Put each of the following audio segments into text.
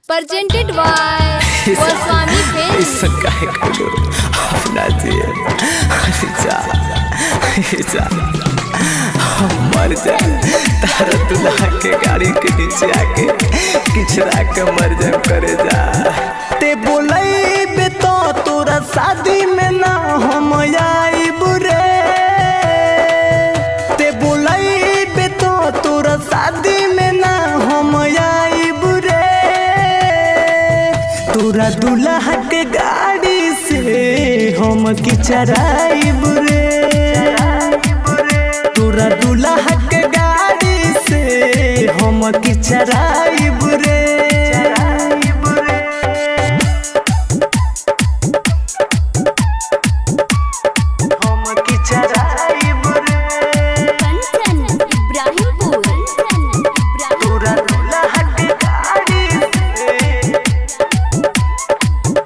presented by Goswami Films। ऐसा काहे करो अपना दिए जा मर जा तारा दुल्हा के गाड़ी के नीचे आके किचरा के मर जा करे जा। ते बोलाई बे तो तोरा शादी में ना हम आइब रे। ते बोलाई बे तो तोरा शादी में ना हम आइब रे। तोरा दुल्हा के गाड़ी से हम किचराइब रे। तोरा दुल्हा के गाड़ी से हम किचराइब रे। हम किचराइब रे। तोरा दुल्हा के गाड़ी से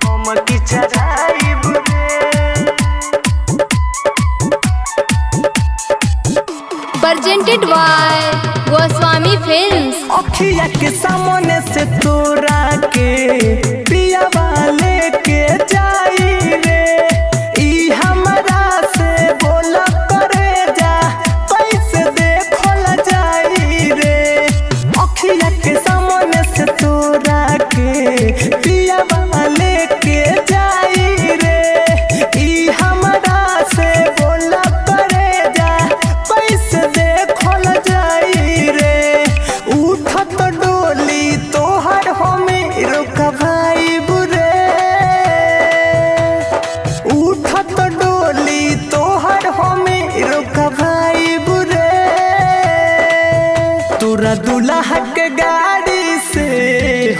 हम किचराइब रे। presented by Goswami Films। अखिया के सामने से तोरा के पिया वाले के जाई रे। ई हमरा से बोला करे जा पैसे देखल जाई रे। अखिया के सामने से तोरा के पिया वाले के जाई रे। ई हमरा से बोला करे जा पैसे देखल जाई रे। उठत डोली तोहर हमें रुकवाई बुरे। उठत डोली तोहर हमें रुकवाई बुरे। तोरा दुल्हा के गाड़ी से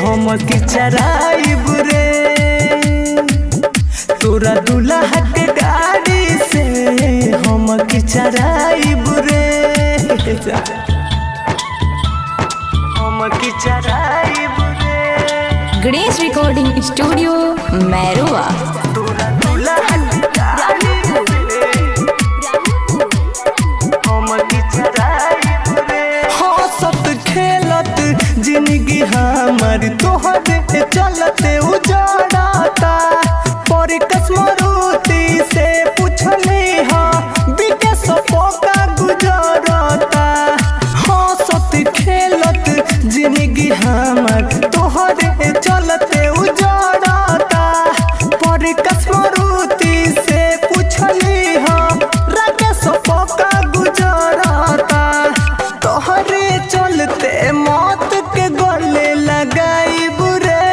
हम किचराइब रे। तोरा दुल्हा के गाड़ी से हम किचराइब रे। हम किचराइब रे। Ganesh recording studio Mairua. तोरा दुल्हा के गाड़ी से हम किचराइब रे। हंसत खेलत जिंदगी हमारी तोहरे चलते उजड़ता। पर कसमरुती से पूछली हाँ विकास पोका गुजरता। हंसत खेलत जिंदगी हमार तोहरे चलते उजड़ता। पर कसमरुती से पूछली हाँ राकेश पोका गुजरता। तोहरे चलते मौत के गले लगाई बुरे।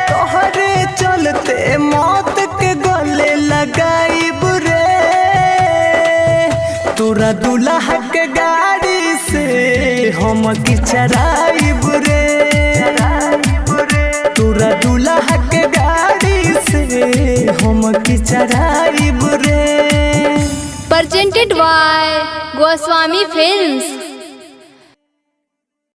तोहरे चलते मौत के गले लगाई बुरे। तोरा दुल्हा के गाड़ी से हम किचराइब रे। तोरा दुल्हा के गाड़ी से हम किचराइब रे। presented by Goswami Films।